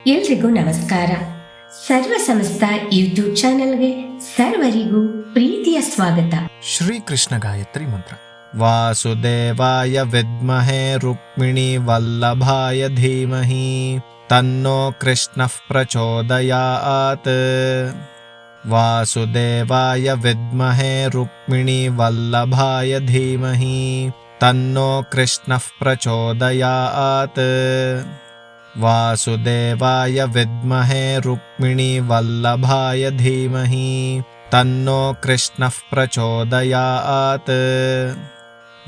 ಎಲ್ರಿಗೂ ನಮಸ್ಕಾರ. ಸರ್ವ ಸಮಸ್ತ ಯೂಟ್ಯೂಬ್ ಚಾನೆಲ್ಗೆ ಸರ್ವರಿಗೂ ಪ್ರೀತಿಯ ಸ್ವಾಗತ. ಶ್ರೀ ಕೃಷ್ಣ ಗಾಯತ್ರಿ ಮಂತ್ರ. ವಾಸುದೇವಾಯ ವಿದ್ಮಹೇ ರುಕ್ಮಿಣಿ ವಲ್ಲಭಾಯ ಧೀಮಹಿ ತನ್ನೋ ಕೃಷ್ಣಃ ಪ್ರಚೋದಯಾತ್. ವಾಸುದೇವಾಯ ವಿದ್ಮಹೇ ರುಕ್ಮಿಣಿ ವಲ್ಲಭಾಯ ಧೀಮಹಿ ತನ್ನೋ ಕೃಷ್ಣಃ ಪ್ರಚೋದಯಾತ್. ವಾಸುದೇವಾಯ ವಿದ್ಮಹೇ ರುಕ್ಮಿಣಿ ವಲ್ಲಭಾಯ ಧೀಮಹಿ ತನ್ನೋ ಕೃಷ್ಣಃ ಪ್ರಚೋದಯಾತ್.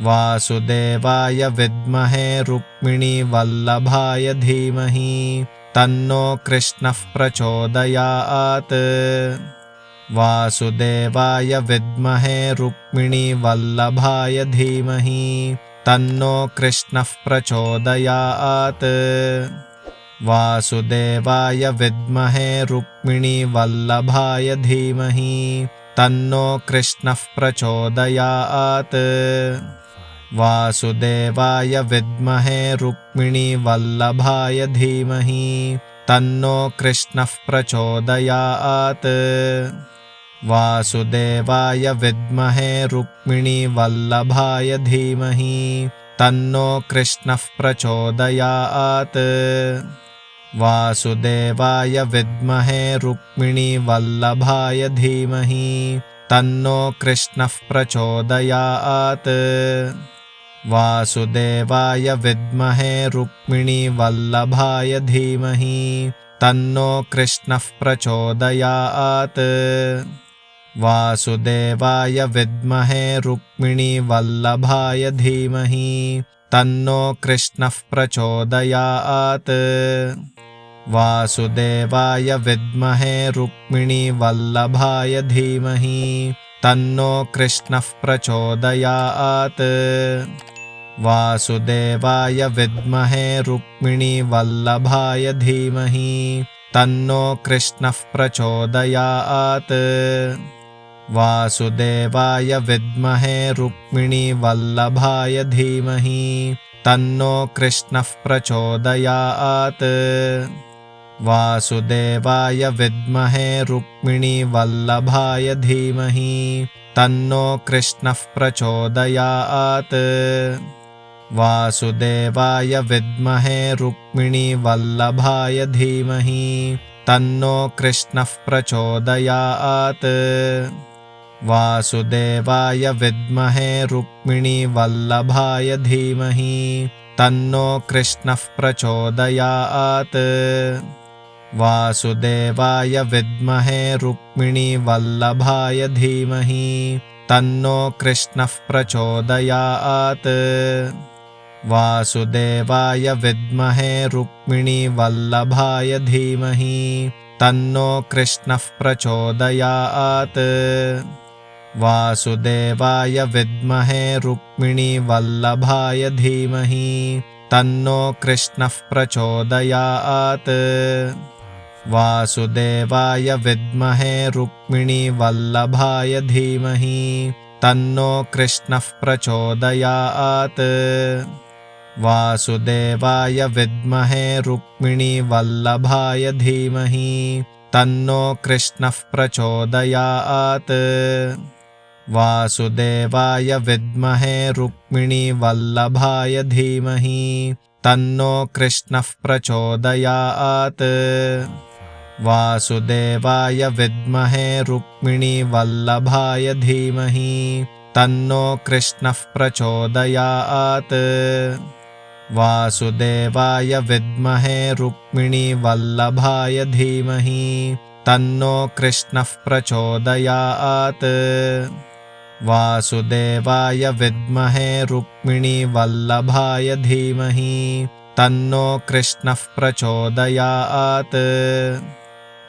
ವಾಸುದೇವಾಯ ವಿದ್ಮಹೇ ರುಕ್ಮಿಣಿ ವಲ್ಲಭಾಯ ಧೀಮಹಿ ತನ್ನೋ ಕೃಷ್ಣಃ ಪ್ರಚೋದಯಾತ್. ವಾಸುದೇವಾಯ ವಿದ್ಮಹೇ ರುಕ್ಮಿಣಿ ವಲ್ಲಭಾಯ ಧೀಮಹಿ ತನ್ನೋ ಕೃಷ್ಣಃ ಪ್ರಚೋದಯಾತ್. ವಾಸುದೇವಾಯ ವಿದ್ಮಹೇ ರುಕ್ಮಿಣಿ ವಲ್ಲಭಾಯ ಧೀಮಹಿ ತನ್ನೋ ಕೃಷ್ಣಃ ಪ್ರಚೋದಯಾತ್. ವಾಸುದೇವಾಯ ವಿದ್ಮಹೇ ರುಕ್ಮಿಣಿ ವಲ್ಲಭಾಯ ಧೀಮಹಿ ತನ್ನೋ ಕೃಷ್ಣಃ ಪ್ರಚೋದಯಾತ್. ವಾಸುದೇವಾಯ ವಿದ್ಮಹೇ ರುಕ್ಮಿಣಿ ವಲ್ಲಭಾಯ ಧೀಮಹಿ ತನ್ನೋ ಕೃಷ್ಣಃ ಪ್ರಚೋದಯಾತ್. ವಾಸುದೇವಾಯ ವಿದ್ಮಹೇ ರುಕ್ಮಿಣಿ ವಲ್ಲಭಾಯ ಧೀಮಹಿ ತನ್ನೋ ಕೃಷ್ಣಃ ಪ್ರಚೋದಯಾತ್. ವಾಸುದೇವಾಯ ವಿದ್ಮಹೇ ರುಕ್ಮಿಣಿ ವಲ್ಲಭಾಯ ಧೀಮಹಿ ತನ್ನೋ ಕೃಷ್ಣಃ ಪ್ರಚೋದಯಾತ್. ವಾಸುದೇವಾಯ ವಿದ್ಮಹೇ ರುಕ್ಮಿಣಿ ವಲ್ಲಭಾಯ ಧೀಮಹಿ ತನ್ನೋ ಕೃಷ್ಣಃ ಪ್ರಚೋದಯಾತ್. ವಾಸುದೇವಾಯ ವಿದ್ಮಹೇ ರುಕ್ಮಿಣಿ ವಲ್ಲಭಾಯ ಧೀಮಹಿ ತನ್ನೋ ಕೃಷ್ಣಃ ಪ್ರಚೋದಯಾತ್. ವಾಸುದೇವಾಯ ವಿದ್ಮಹೇ ರುಕ್ಮಿಣಿ ವಲ್ಲಭಾಯ ಧೀಮಹಿ ತನ್ನೋ ಕೃಷ್ಣಃ ಪ್ರಚೋದಯಾತ್. ವಾಸುದೇವಾಯ ವಿದ್ಮಹೇ ರುಕ್ಮಿಣಿ ವಲ್ಲಭಾಯ ಧೀಮಹಿ ತನ್ನೋ ಕೃಷ್ಣಃ ಪ್ರಚೋದಯಾತ್. ವಾಸುದೇವಾಯ ವಿದ್ಮಹೇ ರುಕ್ಮಿಣಿ ವಲ್ಲಭಾಯ ಧೀಮಹಿ ತನ್ನೋ ಕೃಷ್ಣಃ ಪ್ರಚೋದಯಾತ್. ವಾಸುದೇವಾಯ ವಿದ್ಮಹೇ ರುಕ್ಮಿಣಿ ವಲ್ಲಭಾಯ ಧೀಮಹಿ ತನ್ನೋ ಕೃಷ್ಣಃ ಪ್ರಚೋದಯಾತ್. ವಾಸುದೇವಾಯ ವಿದ್ಮಹೇ ರುಕ್ಮಿಣಿ ವಲ್ಲಭಾಯ ಧೀಮಹಿ ತನ್ನೋ ಕೃಷ್ಣಃ ಪ್ರಚೋದಯಾತ್. ವಾಸುದೇವಾಯ ವಿದ್ಮಹೇ ರುಕ್ಮಿಣಿ ವಲ್ಲಭಾಯ ಧೀಮಹಿ ತನ್ನೋ ಕೃಷ್ಣಃ ಪ್ರಚೋದಯಾತ್. ವಾಸುದೇವಾಯ ವಿದ್ಮಹೇ ರುಕ್ಮಿಣಿ ವಲ್ಲಭಾಯ ಧೀಮಹಿ ತನ್ನೋ ಕೃಷ್ಣಃ ಪ್ರಚೋದಯಾತ್. ವಾಸುದೇವಾಯ ವಿದ್ಮಹೇ ರುಕ್ಮಿಣಿ ವಲ್ಲಭಾಯ ಧೀಮಹಿ ತನ್ನೋ ಕೃಷ್ಣಃ ಪ್ರಚೋದಯಾತ್. ವಾಸುದೇವಾಯ ವಿದ್ಮಹೇ ರುಕ್ಮಿಣಿ ವಲ್ಲಭಾಯ ಧೀಮಹಿ ತನ್ನೋ ಕೃಷ್ಣಃ ಪ್ರಚೋದಯಾತ್. ವಾಸುದೇವಾಯ ವಿದ್ಮಹೇ ರುಕ್ಮಿಣಿ ವಲ್ಲಭಾಯ ಧೀಮಹಿ ತನ್ನೋ ಕೃಷ್ಣಃ ಪ್ರಚೋದಯಾತ್. ವಾಸುದೇವಾಯ ವಿದ್ಮಹೇ ರುಕ್ಮಿಣಿ ವಲ್ಲಭಾಯ ಧೀಮಹಿ ತನ್ನೋ ಕೃಷ್ಣಃ ಪ್ರಚೋದಯಾತ್. ವಾಸುದೇವಾಯ ವಿದ್ಮಹೇ ರುಕ್ಮಿಣಿ ವಲ್ಲಭಾಯ ಧೀಮಹಿ ತನ್ನೋ ಕೃಷ್ಣಃ ಪ್ರಚೋದಯಾತ್. ವಾಸುದೇವಾಯ ವಿದ್ಮಹೇ ರುಕ್ಮಿಣಿ ವಲ್ಲಭಾಯ ಧೀಮಹಿ ತನ್ನೋ ಕೃಷ್ಣಃ ಪ್ರಚೋದಯಾತ್. ವಾಸುದೇವಾಯ ವಿದ್ಮಹೇ ರುಕ್ಮಿಣಿ ವಲ್ಲಭಾಯ ಧೀಮಹಿ ತನ್ನೋ ಕೃಷ್ಣಃ ಪ್ರಚೋದಯಾತ್.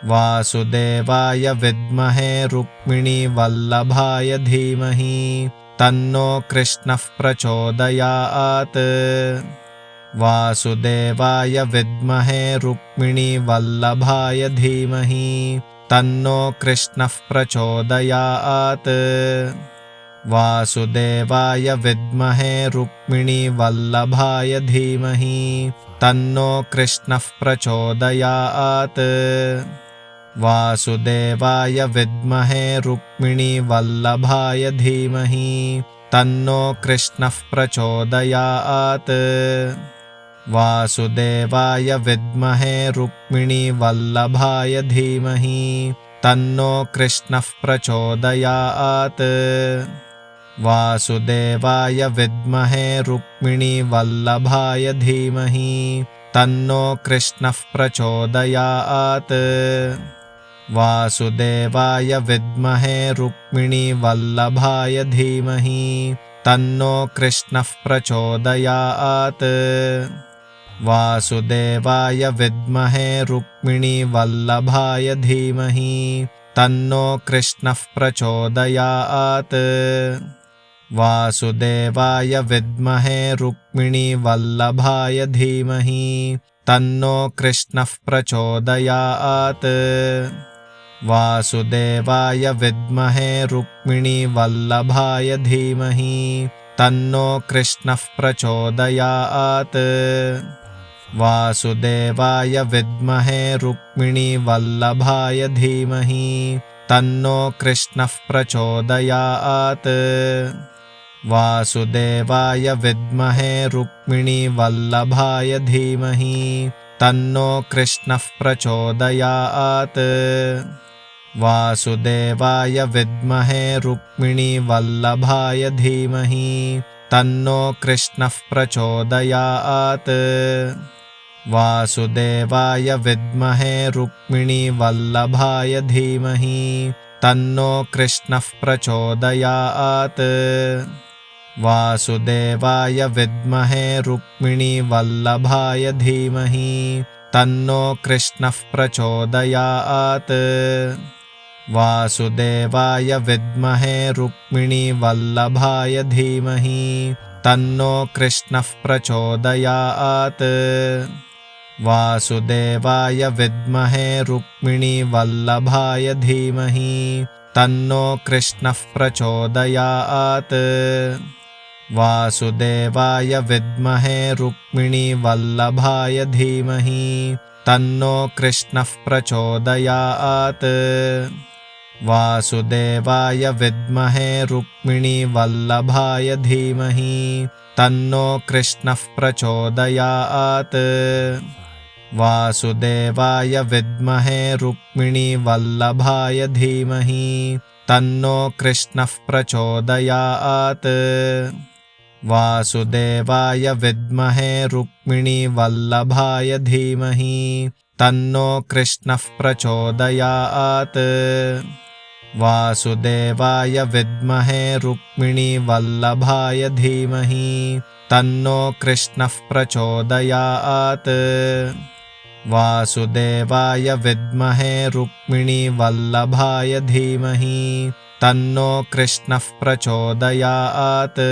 ವಾಸುದೇವಾಯ ವಿದ್ಮಹೇ ರುಕ್ಮಿಣಿ ವಲ್ಲಭಾಯ ಧೀಮಹಿ ತನ್ನೋ ಕೃಷ್ಣಃ ಪ್ರಚೋದಯಾತ್. ವಾಸುದೇವಾಯ ವಿದ್ಮಹೇ ರುಕ್ಮಿಣಿ ವಲ್ಲಭಾಯ ಧೀಮಹಿ ತನ್ನೋ ಕೃಷ್ಣಃ ಪ್ರಚೋದಯಾತ್. वासुदेवाय विद्महे रुक्मिणीवल्लभाय धीमहि तन्नो कृष्णः प्रचोदयात्। वासुदेवाय विद्महे रुक्मिणीवल्लभाय धीमहि तन्नो कृष्णः प्रचोदयात्। वासुदेवाय विद्महे रुक्मिणीवल्लभाय धीमहि तन्नो कृष्णः प्रचोदयात्। वासुदेवाय विद्महे रुक्मिणीवल्लभाय धीमहि तन्नो कृष्णः प्रचोदयात्। वासुदेवाय विद्महे रुक्मिणीवल्लभाय धीमहि तन्नो कृष्णः प्रचोदयात्। वासुदेवाय विद्महे रुक्मिणीवल्लभाय धीमहि तन्नो कृष्णः प्रचोदयात्। वासुदेवाय विद्महे रुक्मिणीवल्लभाय धीमहि तन्नो कृष्णः प्रचोदयात्। वासुदेवाय विद्महे रुक्मिणीवल्लभाय धीमहि तन्नो कृष्णः प्रचोदयात्। वासुदेवाय विद्महे रुक्मिणीवल्लभाय धीमहि तन्नो कृष्णः प्रचोदयात्। वासुदेवाय विद्महे रुक्मिणीवल्लभाय धीमहि तन्नो कृष्णः प्रचोदयात्। वासुदेवाय विद्महे रुक्मिणीवल्लभाय धीमहि तन्नो कृष्णः प्रचोदयात्। वासुदेवाय विद्महे रुक्मिणीवल्लभाय धीमहि तन्नो कृष्णः प्रचोदयात्। वासुदेवाय विद्महे रुक्मिणीवल्लभाय धीमहि तन्नो कृष्णः प्रचोदयात्। वासुदेवाय विद्महे रुक्मिणीवल्लभाय धीमहि तन्नो कृष्णः प्रचोदयात्। वासुदेवाय विद्महे रुक्मिणीवल्लभाय धीमहि तन्नो कृष्णः प्रचोदयात्। वासुदेवाय विद्महे रुक्मिणीवल्लभाय धीमहि तन्नो कृष्णः प्रचोदयात्। वासुदेवाय विद्महे रुक्मिणीवल्लभाय धीमहि तन्नो कृष्णः प्रचोदयात्। वासुदेवाय विद्महे रुक्मिणीवल्लभाय धीमहि तन्नो कृष्णः प्रचोदयात्। वासुदेवाय विद्महे रुक्मिणीवल्लभाय धीमहि तन्नो कृष्णः प्रचोदयात्। वासुदेवाय विद्महे रुक्मिणीवल्लभाय धीमहि तन्नो कृष्णः प्रचोदयात्। वासुदेवाय विद्महे रुक्मिणीवल्लभाय धीमहि तन्नो कृष्णः प्रचोदयात्।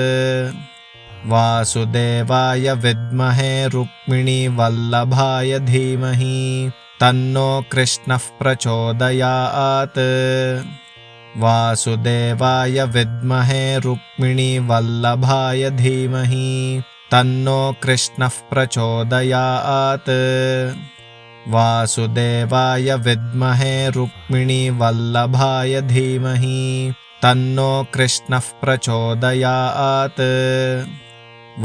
वासुदेवाय विद्महे रुक्मिणीवल्लभाय धीमहि तन्नो कृष्णः प्रचोदयात्। वासुदेवाय विद्महे रुक्मिणीवल्लभाय धीमहि तन्नो कृष्णः प्रचोदयात्। वासुदेवाय विद्महे रुक्मिणीवल्लभाय धीमहि तन्नो कृष्णः प्रचोदयात्।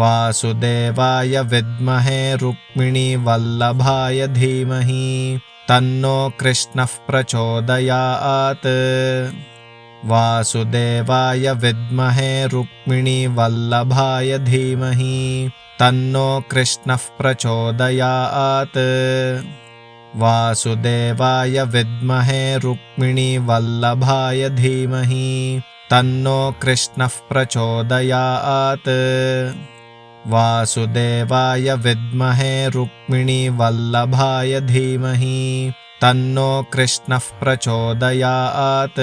वासुदेवाय विद्महे रुक्मिणीवल्लभाय धीमहि तन्नो कृष्णः प्रचोदयात्। वासुदेवाय विद्महे रुक्मिणीवल्लभाय धीमहि तन्नो कृष्णः प्रचोदयात्। वासुदेवाय विद्महे रुक्मिणीवल्लभाय धीमहि तन्नो कृष्णः प्रचोदयात्। वासुदेवाय विद्महे रुक्मिणीवल्लभाय धीमहि तन्नो कृष्णः प्रचोदयात्।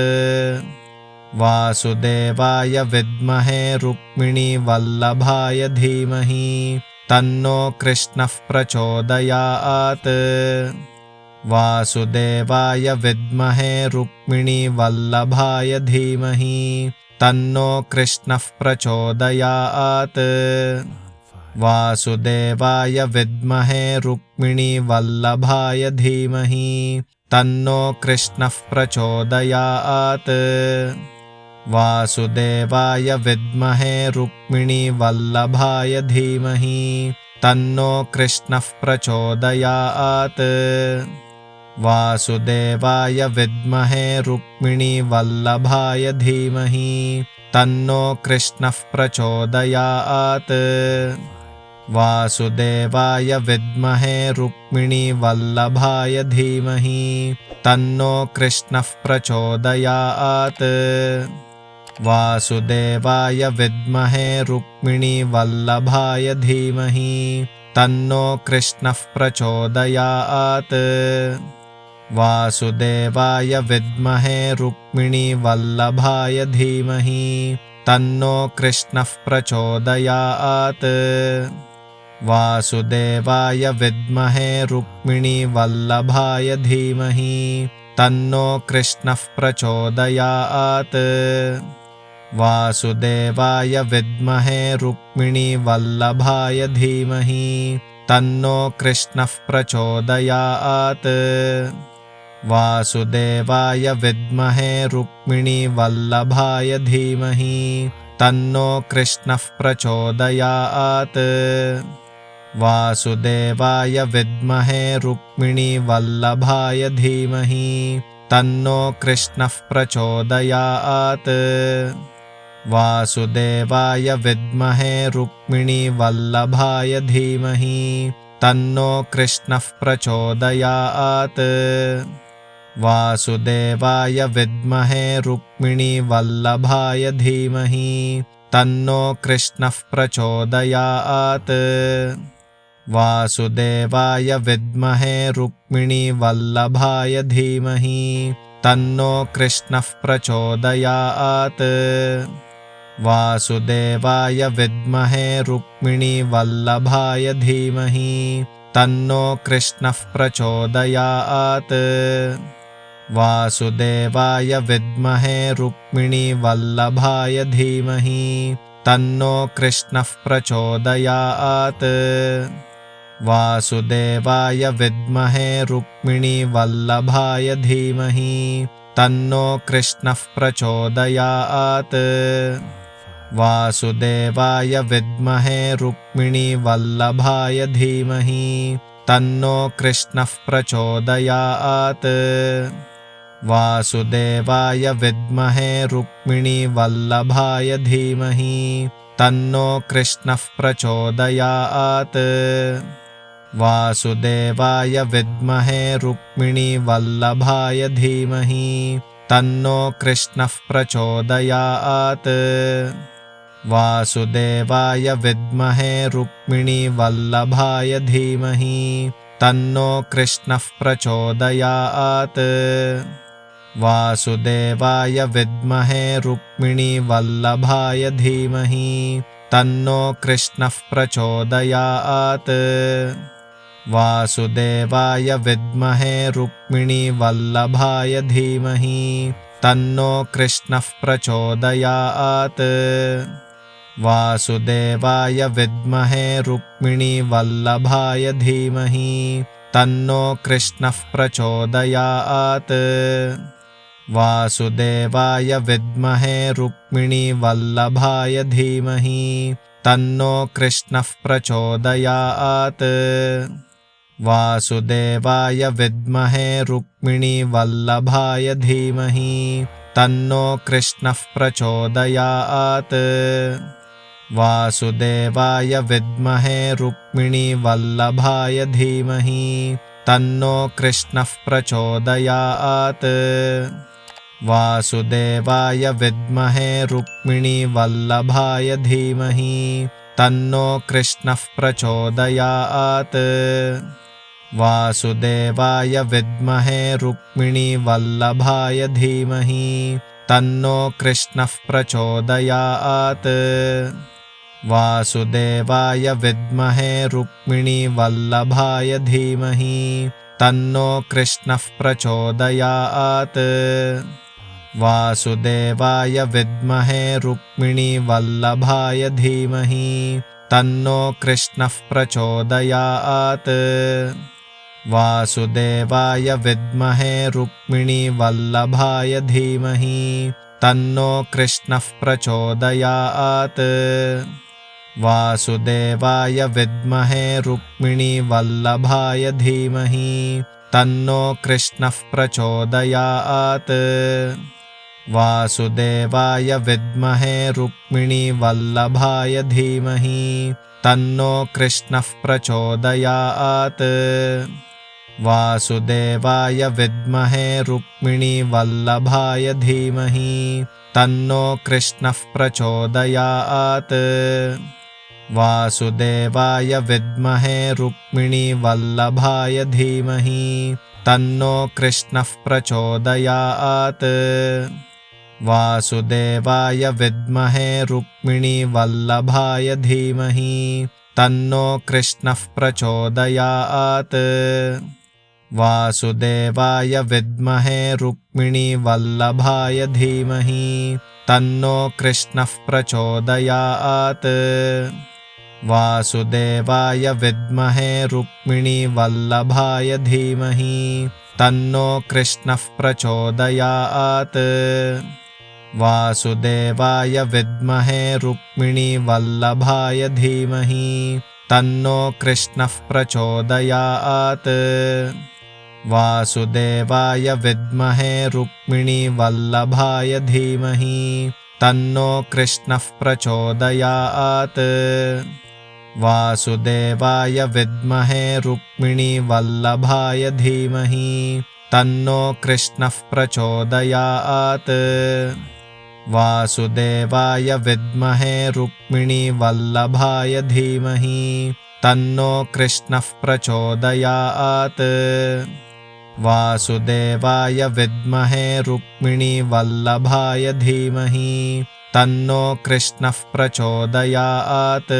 वासुदेवाय विद्महे रुक्मिणीवल्लभाय धीमहि तन्नो कृष्णः प्रचोदयात्। वासुदेवाय विद्महे रुक्मिणीवल्लभाय धीमहि तन्नो कृष्णः प्रचोदयात्। वासुदेवाय विद्महे रुक्मिणीवल्लभाय धीमहि तन्नो कृष्णः प्रचोदयात्। वासुदेवाय विद्महे रुक्मिणीवल्लभाय धीमहि तन्नो कृष्णः प्रचोदयात्। वासुदेवाय विद्महे रुक्मिणीवल्लभाय धीमहि तन्नो कृष्णः प्रचोदयात्। वासुदेवाय विद्महे रुक्मिणीवल्लभाय धीमहि तन्नो कृष्णः प्रचोदयात्। वासुदेवाय विद्महे रुक्मिणीवल्लभाय धीमहि तन्नो कृष्णः प्रचोदयात्। वासुदेवाय विद्महे रुक्मिणीवल्लभाय धीमहि तन्नो कृष्णः प्रचोदयात्। वासुदेवाय विद्महे रुक्मिणीवल्लभाय धीमहि तन्नो कृष्णः प्रचोदयात्। वासुदेवाय विद्महे रुक्मिणीवल्लभाय धीमहि तन्नो कृष्णः प्रचोदयात्। वासुदेवाय विद्महे रुक्मिणीवल्लभाय धीमहि तन्नो कृष्णः प्रचोदयात्। वासुदेवाय विद्महे रुक्मिणीवल्लभाय धीमहि तन्नो कृष्णः प्रचोदयात्। वासुदेवाय विद्महे रुक्मिणीवल्लभाय धीमहि तन्नो कृष्णः प्रचोदयात्। वासुदेवाय विद्महे रुक्मिणीवल्लभाय धीमहि तन्नो कृष्णः प्रचोदयात्। वासुदेवाय विद्महे रुक्मिणीवल्लभाय धीमहि तन्नो कृष्णः प्रचोदयात्। वासुदेवाय विद्महे रुक्मिणीवल्लभाय धीमहि तन्नो कृष्णः प्रचोदयात्। वासुदेवाय विद्महे रुक्मिणीवल्लभाय धीमहि तन्नो कृष्णः प्रचोदयात्। वासुदेवाय विद्महे रुक्मिणीवल्लभाय धीमहि तन्नो कृष्णः प्रचोदयात्। वासुदेवाय विद्महे रुक्मिणीवल्लभाय धीमहि तन्नो कृष्णः प्रचोदयात्। वासुदेवाय विद्महे रुक्मिणीवल्लभाय धीमहि तन्नो कृष्णः प्रचोदयात्। वासुदेवाय विद्महे रुक्मिणीवल्लभाय धीमहि तन्नो कृष्णः प्रचोदयात्। वासुदेवाय विद्महे रुक्मिणीवल्लभाय धीमहि तन्नो कृष्णः प्रचोदयात्। वासुदेवाय विद्महे रुक्मिणीवल्लभाय धीमहि तन्नो कृष्णः प्रचोदयात्। वासुदेवाय विद्महे रुक्मिणीवल्लभाय धीमहि तन्नो कृष्णः प्रचोदयात्। वासुदेवाय विद्महे रुक्मिणीवल्लभाय धीमहि तन्नो कृष्णः प्रचोदयात्। वासुदेवाय विद्महे रुक्मिणीवल्लभाय धीमहि तन्नो कृष्णः प्रचोदयात्। वासुदेवाय विद्महे रुक्मिणीवल्लभाय धीमहि तन्नो कृष्णः प्रचोदयात्। वासुदेवाय विद्महे रुक्मिणीवल्लभाय धीमहि तन्नो कृष्णः प्रचोदयात्। वासुदेवाय विद्महे रुक्मिणीवल्लभाय धीमहि तन्नो कृष्णः प्रचोदयात्। वासुदेवाय विद्महे रुक्मिणीवल्लभाय धीमहि तन्नो कृष्णः प्रचोदयात्। वासुदेवाय विद्महे रुक्मिणीवल्लभाय धीमहि तन्नो कृष्णः प्रचोदयात्। वासुदेवाय विद्महे रुक्मिणीवल्लभाय धीमहि तन्नो कृष्णः प्रचोदयात्। वासुदेवाय विद्महे रुक्मिणीवल्लभाय धीमहि तन्नो कृष्णः प्रचोदयात्। वासुदेवाय विद्महे रुक्मिणीवल्लभाय धीमहि तन्नो कृष्णः प्रचोदयात्। वासुदेवाय विद्महे रुक्मिणीवल्लभाय धीमहि तन्नो कृष्णः प्रचोदयात्। वासुदेवाय विद्महे रुक्मिणीवल्लभाय धीमहि तन्नो कृष्णः प्रचोदयात्। वासुदेवाय विद्महे रुक्मिणीवल्लभाय धीमहि तन्नो कृष्णः प्रचोदयात्। वासुदेवाय विद्महे रुक्मिणीवल्लभाय धीमहि तन्नो कृष्णः प्रचोदयात्। वासुदेवाय विद्महे रुक्मिणीवल्लभाय धीमहि तन्नो कृष्णः प्रचोदयात्। वासुदेवाय विद्महे रुक्मिणीवल्लभाय धीमहि तन्नो कृष्णः प्रचोदयात्। वासुदेवाय विद्महे रुक्मिणीवल्लभाय धीमहि तन्नो कृष्णः प्रचोदयात्। वासुदेवाय विद्महे रुक्मिणीवल्लभाय धीमहि तन्नो कृष्णः प्रचोदयात्। वासुदेवाय विद्महे रुक्मिणीवल्लभाय धीमहि तन्नो कृष्णः प्रचोदयात्। वासुदेवाय विद्महे रुक्मिणीवल्लभाय धीमहि तन्नो कृष्णः प्रचोदयात्। वासुदेवाय विद्महे रुक्मिणीवल्लभाय धीमहि तन्नो कृष्णः प्रचोदयात्।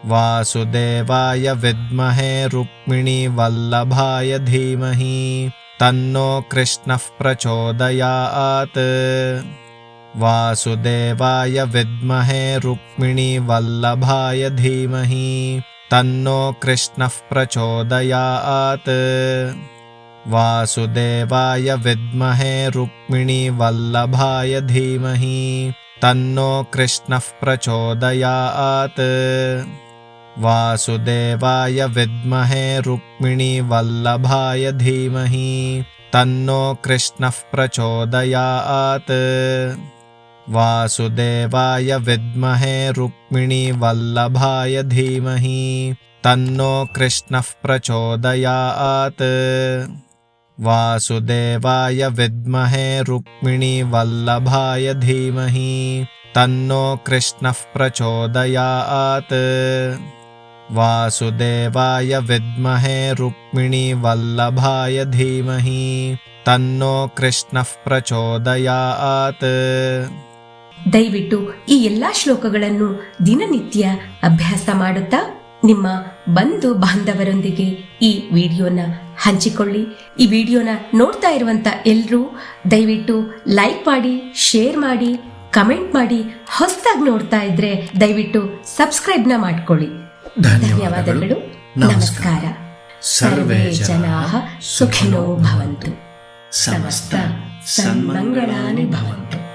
वासुदेवाय विद्महे रुक्मिणीवल्लभाय धीमहि तन्नो कृष्णः प्रचोदयात्। वासुदेवाय विद्महे रुक्मिणीवल्लभाय धीमहि तन्नो कृष्णः प्रचोदयात्। वासुदेवाय विद्महे रुक्मिणीवल्लभाय धीमहि तन्नो कृष्णः प्रचोदयात्। वासुदेवाय विद्महे रुक्मिणीवल्लभाय धीमहि तन्नो कृष्णः प्रचोदयात्। वासुदेवाय विद्महे रुक्मिणीवल्लभाय धीमहि तन्नो कृष्णः प्रचोदयात्। वासुदेवाय विद्महे रुक्मिणीवल्लभाय धीमहि तन्नो कृष्णः प्रचोदयात्। वासुदेवाय विद्महे रुक्मिणीवल्लभाय धीमहि तन्नो कृष्णः प्रचोदयात्। ದಯವಿಟ್ಟು ಈ ಎಲ್ಲಾ ಶ್ಲೋಕಗಳನ್ನು ದಿನನಿತ್ಯ ಅಭ್ಯಾಸ ಮಾಡುತ್ತಾ ನಿಮ್ಮ ಬಂಧು ಬಾಂಧವರೊಂದಿಗೆ ಈ ವಿಡಿಯೋನ ಹಂಚಿಕೊಳ್ಳಿ. ಈ ವಿಡಿಯೋನ ನೋಡ್ತಾ ಇರುವಂತ ಎಲ್ಲರೂ ದಯವಿಟ್ಟು ಲೈಕ್ ಮಾಡಿ, ಶೇರ್ ಮಾಡಿ, ಕಮೆಂಟ್ ಮಾಡಿ. ಹೊಸದಾಗಿ ನೋಡ್ತಾ ಇದ್ರೆ ದಯವಿಟ್ಟು ಸಬ್ಸ್ಕ್ರೈಬ್ನ ಮಾಡ್ಕೊಳ್ಳಿ. ಧನ್ಯವಾದಗಳು. ನಮಸ್ಕಾರ. ಸರ್ವೇ ಜನಾಃ ಸುಖಿನೋ ಭವಂತು. ಸಮಸ್ತ ಸನ್ಮಂಗಳಾನಿ ಭವಂತು.